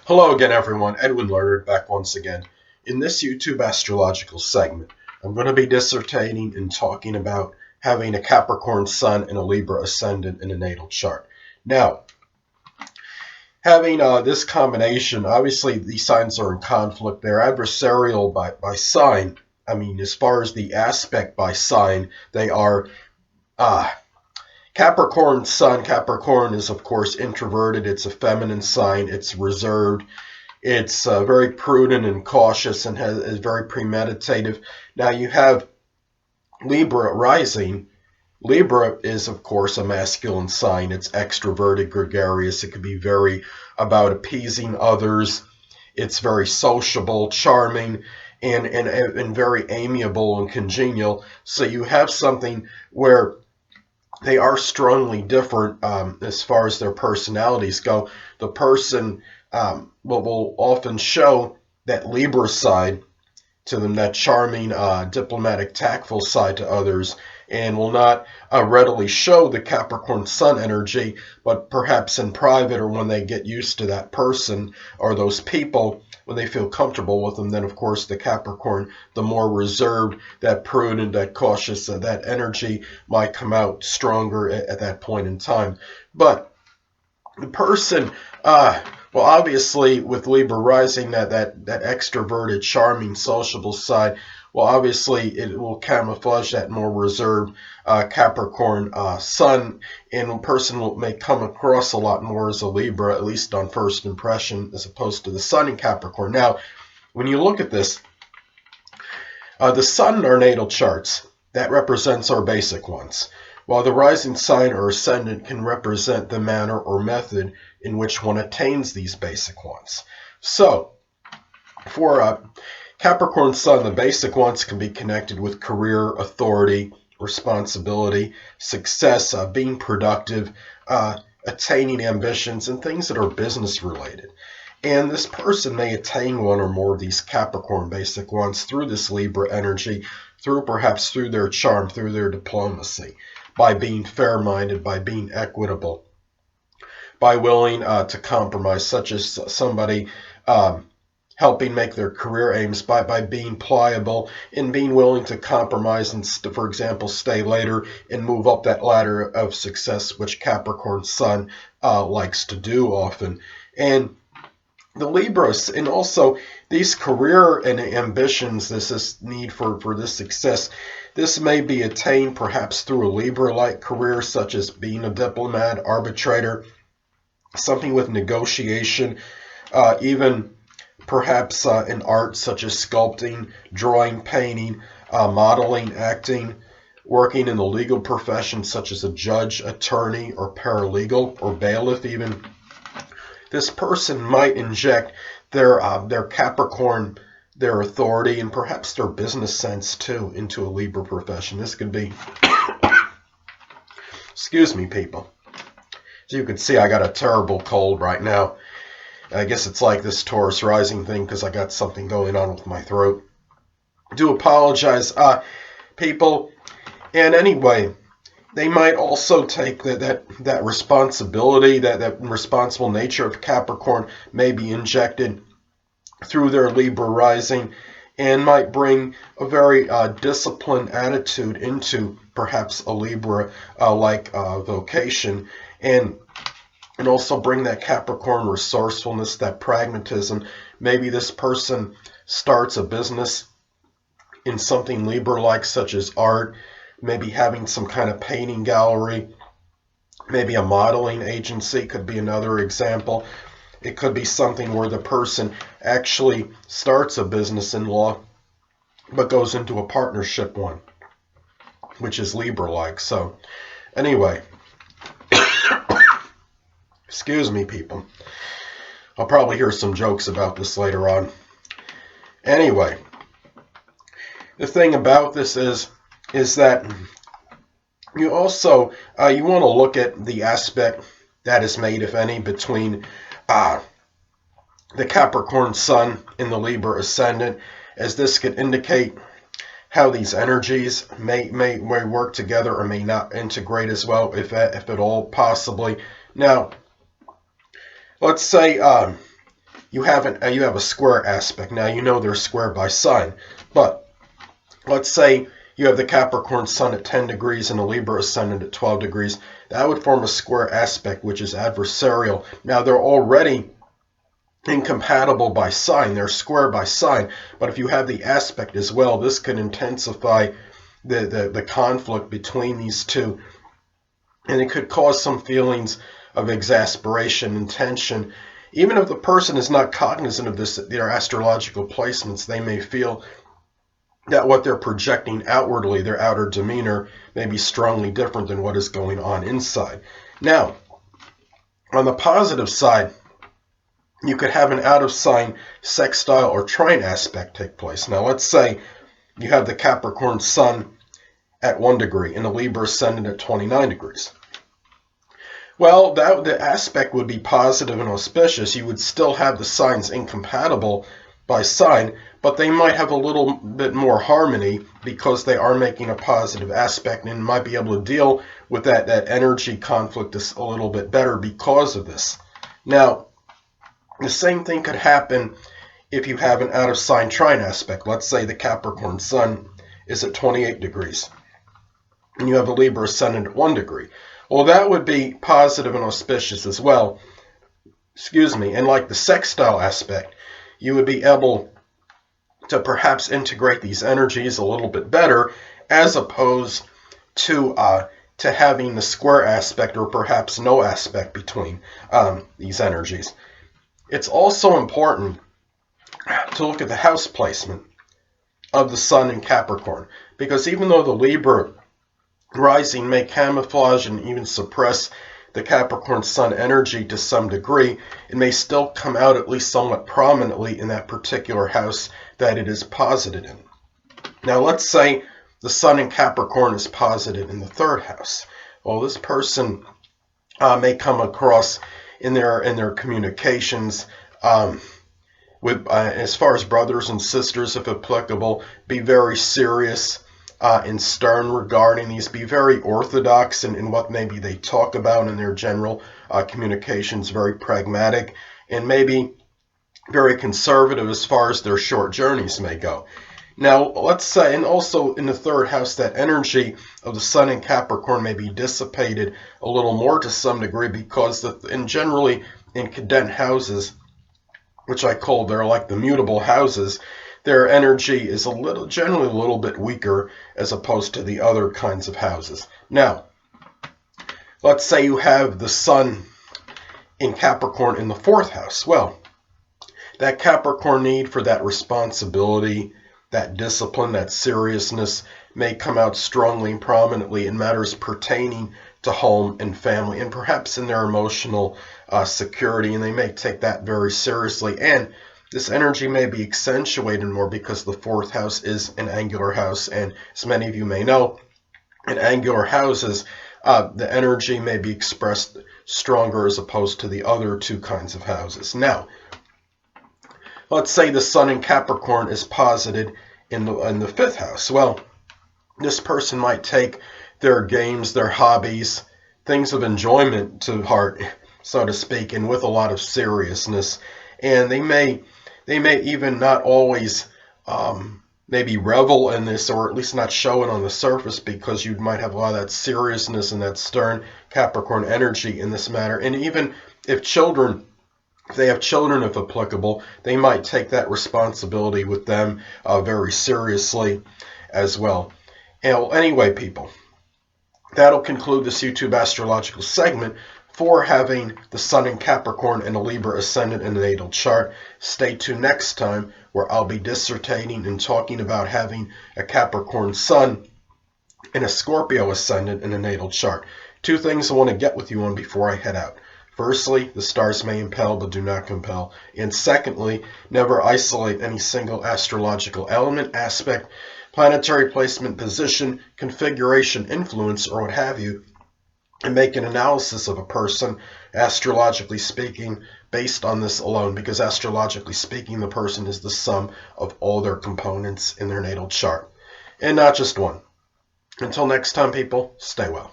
Hello again, everyone. Edwin Learnard back once again. In this YouTube astrological segment, I'm going to be dissertating and talking about having a Capricorn Sun and a Libra Ascendant in a natal chart. Now, having this combination, obviously these signs are in conflict. They're adversarial by sign. I mean, as far as the aspect by sign, they are Capricorn Sun. Capricorn is, of course, introverted. It's a feminine sign. It's reserved. It's very prudent and cautious and is very premeditative. Now you have Libra rising. Libra is, of course, a masculine sign. It's extroverted, gregarious. It could be very about appeasing others. It's very sociable, charming, and very amiable and congenial. So you have something where they are strongly different as far as their personalities go. The person will often show that Libra side to them, that charming, diplomatic, tactful side to others, and will not readily show the Capricorn Sun energy, but perhaps in private or when they get used to that person or those people, when they feel comfortable with them, then of course the Capricorn, the more reserved, that prudent, that cautious, that energy might come out stronger at that point in time. But the person, well, obviously with Libra rising, that extroverted, charming, sociable side, well, obviously it will camouflage that more reserved Capricorn Sun, and a person may come across a lot more as a Libra, at least on first impression, as opposed to the Sun in Capricorn. Now, when you look at this, the Sun in our natal charts, that represents our basic ones, while the rising sign or ascendant can represent the manner or method in which one attains these basic ones. So, for Capricorn Sun, the basic ones can be connected with career, authority, responsibility, success, being productive, attaining ambitions, and things that are business related. And this person may attain one or more of these Capricorn basic ones through this Libra energy, perhaps through their charm, through their diplomacy, by being fair-minded, by being equitable, by willing to compromise, such as somebody helping make their career aims by being pliable and being willing to compromise and, for example, stay later and move up that ladder of success, which Capricorn Sun likes to do often. And the Libras, and also these career and ambitions, this need for this success, this may be attained perhaps through a Libra-like career, such as being a diplomat, arbitrator, something with negotiation, even perhaps in art such as sculpting, drawing, painting, modeling, acting, working in the legal profession such as a judge, attorney, or paralegal, or bailiff even. This person might inject their Capricorn, their authority, and perhaps their business sense too into a Libra profession. This could be, excuse me, people. As you can see, I got a terrible cold right now. I guess it's like this Taurus rising thing because I got something going on with my throat. I do apologize, people. And anyway, they might also take that responsibility, that responsible nature of Capricorn may be injected through their Libra rising, and might bring a very disciplined attitude into perhaps a Libra-like vocation, and also bring that Capricorn resourcefulness, that pragmatism. Maybe this person starts a business in something Libra-like, such as art, maybe having some kind of painting gallery, maybe a modeling agency could be another example. It could be something where the person actually starts a business in law, but goes into a partnership one, which is Libra-like. So, anyway, excuse me, people. I'll probably hear some jokes about this later on. Anyway, the thing about this is that you also you want to look at the aspect that is made, if any, between the Capricorn Sun and the Libra Ascendant, as this could indicate how these energies may work together or may not integrate as well, if at all, possibly. Now, let's say you have a square aspect. Now you know they're square by sign, but let's say you have the Capricorn Sun at 10 degrees and a Libra Ascendant at 12 degrees. That would form a square aspect, which is adversarial. Now they're already incompatible by sign. They're square by sign, but if you have the aspect as well, this could intensify the conflict between these two, and it could cause some feelings of exasperation and tension. Even if the person is not cognizant of their astrological placements, they may feel that what they're projecting outwardly, their outer demeanor, may be strongly different than what is going on inside. Now, on the positive side, you could have an out-of-sign sextile or trine aspect take place. Now, let's say you have the Capricorn Sun at 1 degree and the Libra Ascendant at 29 degrees. Well, the aspect would be positive and auspicious. You would still have the signs incompatible by sign, but they might have a little bit more harmony because they are making a positive aspect and might be able to deal with that energy conflict a little bit better because of this. Now, the same thing could happen if you have an out-of-sign trine aspect. Let's say the Capricorn Sun is at 28 degrees and you have a Libra Ascendant at 1 degree. Well, that would be positive and auspicious as well. And like the sextile aspect, you would be able to perhaps integrate these energies a little bit better, as opposed to having the square aspect or perhaps no aspect between these energies. It's also important to look at the house placement of the Sun in Capricorn, because even though the Libra rising may camouflage and even suppress the Capricorn Sun energy to some degree, it may still come out at least somewhat prominently in that particular house that it is posited in. Now, let's say the Sun in Capricorn is posited in the 3rd house. Well, this person may come across in their communications with as far as brothers and sisters, if applicable, be very serious and stern regarding these, be very orthodox in what maybe they talk about in their general communications, very pragmatic, and maybe very conservative as far as their short journeys may go. Now, let's say, and also in the 3rd house, that energy of the Sun in Capricorn may be dissipated a little more to some degree, because generally in cadent houses, which I call, they're like the mutable houses, their energy is generally a little bit weaker as opposed to the other kinds of houses. Now, let's say you have the Sun in Capricorn in the 4th house. Well, that Capricorn need for that responsibility, that discipline, that seriousness may come out strongly and prominently in matters pertaining to home and family, and perhaps in their emotional security, and they may take that very seriously. And this energy may be accentuated more because the 4th house is an angular house, and as many of you may know, in angular houses, the energy may be expressed stronger as opposed to the other two kinds of houses. Now, let's say the Sun in Capricorn is posited in the 5th house. Well, this person might take their games, their hobbies, things of enjoyment to heart, so to speak, and with a lot of seriousness. And they may even not always maybe revel in this, or at least not show it on the surface, because you might have a lot of that seriousness and that stern Capricorn energy in this matter. And even if they have children, if applicable, they might take that responsibility with them very seriously as well. And anyway, people, that'll conclude this YouTube astrological segment for having the Sun in Capricorn and a Libra Ascendant in the natal chart. Stay tuned next time, where I'll be dissertating and talking about having a Capricorn Sun and a Scorpio Ascendant in the natal chart. 2 things I want to get with you on before I head out. Firstly, the stars may impel but do not compel. And secondly, never isolate any single astrological element, aspect, planetary placement, position, configuration, influence, or what have you, and make an analysis of a person, astrologically speaking, based on this alone, because astrologically speaking, the person is the sum of all their components in their natal chart, and not just one. Until next time, people, stay well.